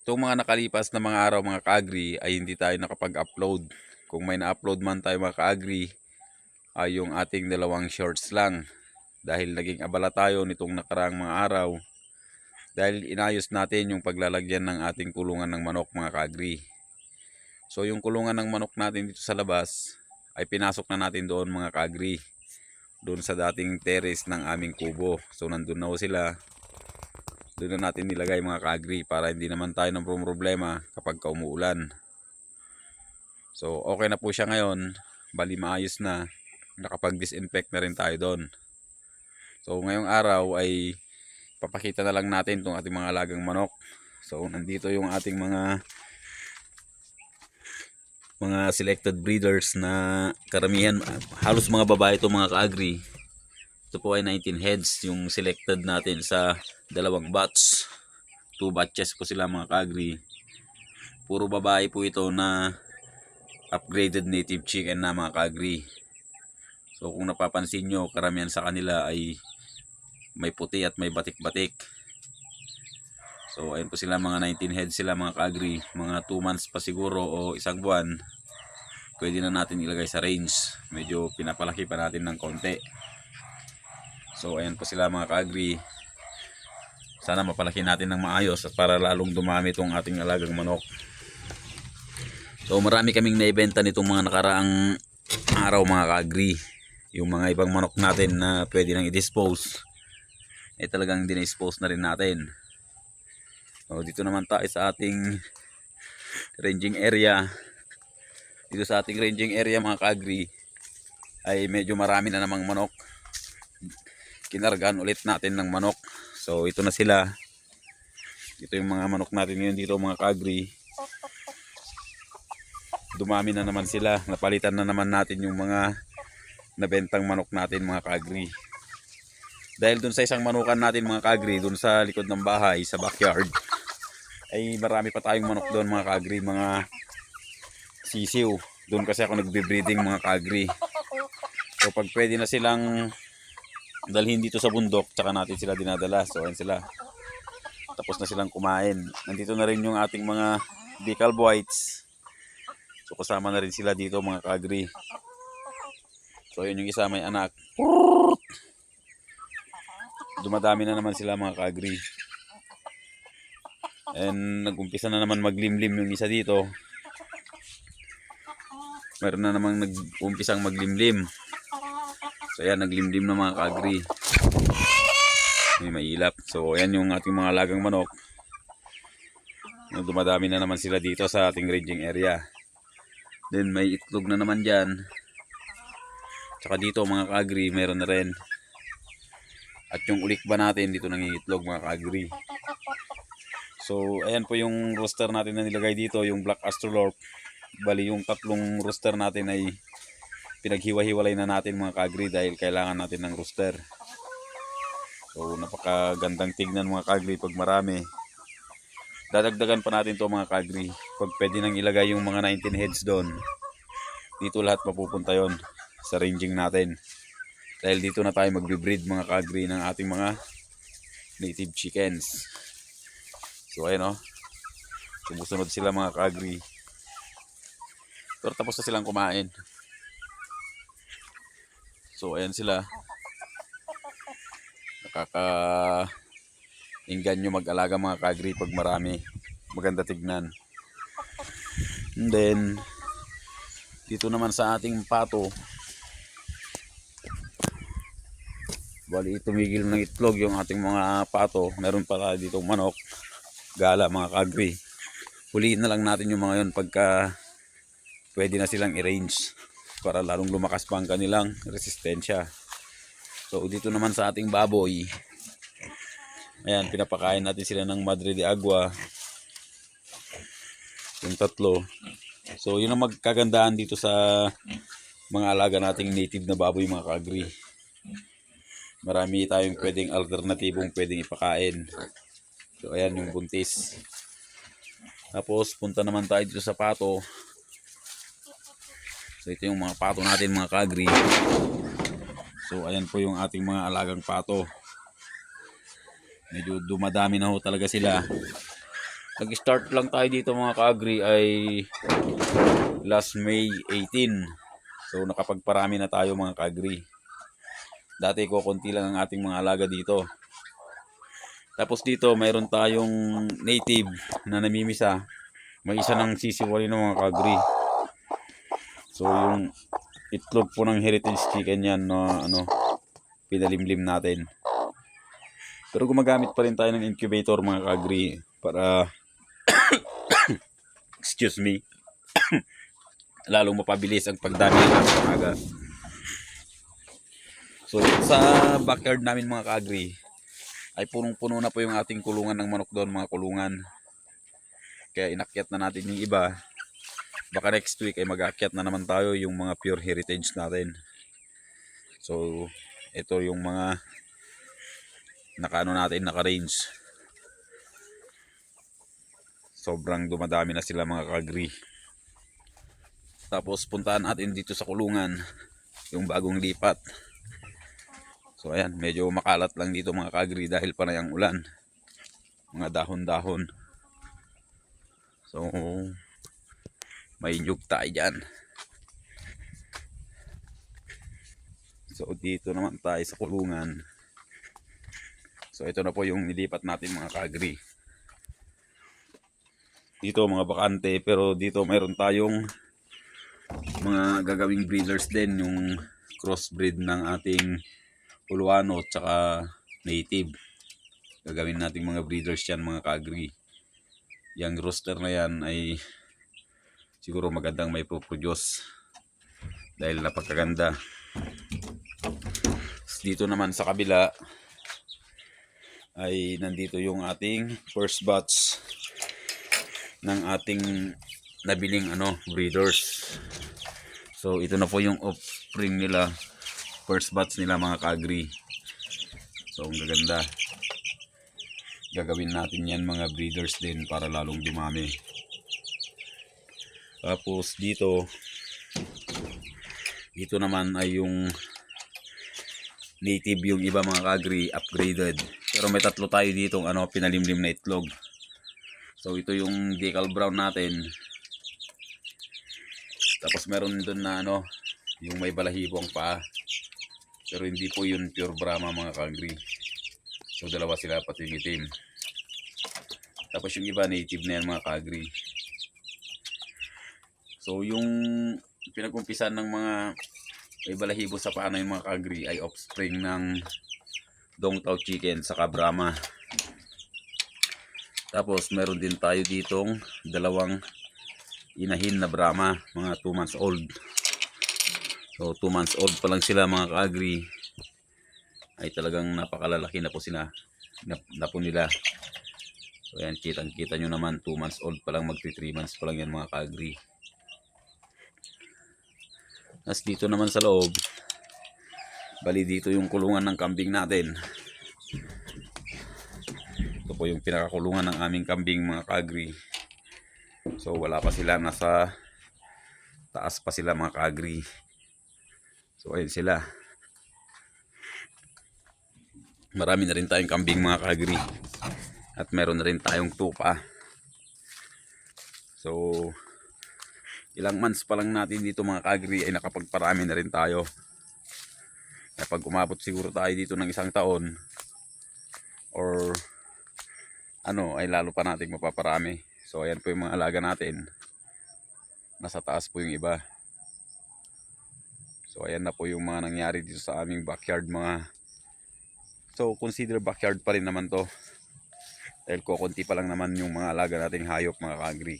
Itong mga nakalipas na mga araw mga ka-agri ay hindi tayo nakapag-upload. Kung may na-upload man tayo mga ka-agri ay yung ating dalawang shorts lang. Dahil naging abala tayo nitong nakaraang mga araw. Dahil inayos natin yung paglalagyan ng ating kulungan ng manok mga ka-agri. So yung kulungan ng manok natin dito sa labas ay pinasok na natin doon mga ka-agri. Doon sa dating terrace ng aming kubo. So nandun na sila. Doon na natin nilagay mga ka-agri para hindi naman tayo ng problema kapag umuulan. So okay na po siya ngayon. Bali maayos na. Nakapag-disinfect na rin tayo doon. So ngayong araw ay papakita na lang natin itong ating mga alagang manok. So nandito yung ating mga selected breeders na karamihan halos mga babae ito mga ka-agri. Ito po ay 19 heads yung selected natin sa dalawang batch. 2 batches po sila mga ka-agri. Puro babae po ito na upgraded native chicken na mga ka-agri. So kung napapansin nyo, karamihan sa kanila ay may puti at may batik-batik. So ayun po sila, mga 19 heads sila mga ka-agri. Mga 2 months pa siguro o isang buwan, pwede na natin ilagay sa range. Medyo pinapalaki pa natin ng konti. So ayan po sila mga ka-agri. Sana mapalaki natin ng maayos at para lalong dumami itong ating alagang manok. So marami kaming naibenta nitong mga nakaraang araw mga ka-agri. Yung mga ibang manok natin na pwede nang i-dispose, eh talagang dinispose na rin natin. So dito naman tayo sa ating ranging area. Dito sa ating ranging area mga ka-agri ay medyo marami na namang manok. Kinargaan ulit natin ng manok. So ito na sila. Ito yung mga manok natin ngayon dito mga ka-agri. Dumami na naman sila. Napalitan na naman natin yung mga nabentang manok natin mga ka-agri. Dahil dun sa isang manukan natin mga ka-agri, dun sa likod ng bahay, sa backyard, ay marami pa tayong manok doon mga ka-agri, mga sisiw. Doon kasi ako nagbe-breeding mga ka-agri. So pag pwede na silang dalhin dito sa bundok, tsaka natin sila dinadala. So ayun sila. Tapos na silang kumain. Nandito na rin yung ating mga decal whites. So kasama na rin sila dito mga ka-agri. So yun yung isa may anak. Dumadami na naman sila mga ka-agri. And nag-umpisa na naman maglimlim yung isa dito. Meron na namang nag-umpisang maglimlim. So ayan, naglimlim na mga ka-agri. May mailap. So ayan yung ating mga alagang manok. Dumadami na naman sila dito sa ating ranging area. Then may itlog na naman dyan. Tsaka dito mga ka-agri, meron na rin. At yung ulikba natin dito nangingitlog mga ka-agri. So ayan po yung rooster natin na nilagay dito, yung Black Astrolorp. Bali yung tatlong rooster natin ay pinaghiwa-hiwalay na natin mga ka-agri dahil kailangan natin ng rooster. So napakagandang tignan mga ka-agri pag marami. Dadagdagan pa natin to mga ka-agri. Pag pwede nang ilagay yung mga 19 heads doon, dito lahat mapupunta yon sa ranging natin. Dahil dito na tayo magbe-breed mga ka-agri ng ating mga native chickens. So ayun o. Sumusunod sila mga ka-agri. Pero tapos na silang kumain. So ayan sila. Nakaka-inganyo mag-alaga mga ka-agri pag marami. Maganda tignan. And then dito naman sa ating pato, bali tumigil ng itlog yung ating mga pato. Meron pala ditong manok gala mga ka-agri. Huliin na lang natin yung mga yun pagka pwede na silang i-range para lalong lumakas pa ang kanilang resistensya. So dito naman sa ating baboy, ayan, pinapakain natin sila ng Madre de Agua, yung tatlo. So yun ang magkagandahan dito sa mga alaga nating native na baboy mga ka-agri. Marami tayong pwedeng alternatibong pwedeng ipakain. So ayan yung buntis. Tapos punta naman tayo dito sa pato. So ito yung mga pato natin mga ka-agri. So ayan po yung ating mga alagang pato. Medyo dumadami na ho talaga sila. Nag-start lang tayo dito mga ka-agri ay last May 18. So nakapagparami na tayo mga ka-agri. Dati ko konti lang ang ating mga alaga dito. Tapos dito mayroon tayong native na namimisa. May isa ng sisiwali ng mga ka-agri. So yung itlog po ng heritage chicken yan na pinalimlim natin. Pero gumagamit pa rin tayo ng incubator mga ka-agri para excuse me, lalong mapabilis ang pagdami ng aming aga. So sa backyard namin mga ka-agri ay punong-puno na po yung ating kulungan ng manok doon, mga kulungan. Kaya inakyat na natin yung iba. Baka next week ay mag-aakyat na naman tayo yung mga pure heritage natin. So ito yung mga naka-range. Sobrang dumadami na sila mga ka-agri. Tapos puntahan natin dito sa kulungan yung bagong lipat. So ayan, medyo makalat lang dito mga ka-agri dahil panay ang ulan. Mga dahon-dahon. So may nyug tayo dyan. So dito naman tayo sa kulungan. So ito na po yung nilipat natin mga ka-agri. Dito mga bakante, pero dito mayroon tayong mga gagawing breeders din, yung crossbreed ng ating Uluano at saka native. Gagawin nating mga breeders yan mga ka-agri. Yung rooster na yan ay siguro magandang may produce dahil napakaganda. Dito naman sa kabila ay nandito yung ating first batch ng ating nabiling breeders. So ito na po yung offspring nila, first batch nila mga ka-agri. So ang gaganda. Gagawin natin yan mga breeders din para lalong dumami. Tapos dito naman ay yung native, yung iba mga ka-agri upgraded. Pero may tatlo tayo ditong pinalimlim na itlog. So ito yung decal brown natin. Tapos meron doon na yung may balahibo ang paa. Pero hindi po yun pure Brahma mga ka-agri. So dalawa sila pati itim. Tapos yung iba native na yan mga ka-agri. So yung pinag-umpisan ng mga may balahibo sa paa na yung mga ka-agri ay offspring ng Dongtao chicken sa Brahma. Tapos meron din tayo ditong dalawang inahin na Brahma, mga 2 months old. So 2 months old pa lang sila mga ka-agri. Ay talagang napakalalaki na po sila. Na po nila. So ayan, kitang-kita nyo naman, 2 months old pa lang, magti 3 months pa lang yan mga ka-agri. Tapos dito naman sa loob, bali dito yung kulungan ng kambing natin. Ito po yung pinakakulungan ng aming kambing mga ka-agri. So wala pa sila, nasa taas pa sila mga ka-agri. So ayun sila. Marami na rin tayong kambing mga ka-agri. At meron na rin tayong tupa. So ilang months pa lang natin dito mga ka-agri ay nakapagparami na rin tayo. Kapag umabot siguro tayo dito ng 1 taon or ay lalo pa nating mapaparami. So ayan po yung mga alaga natin. Nasa taas po yung iba. So ayan na po yung mga nangyari dito sa aming backyard mga. So consider backyard pa rin naman to. Dahil kukunti pa lang naman yung mga alaga nating hayop mga ka-agri.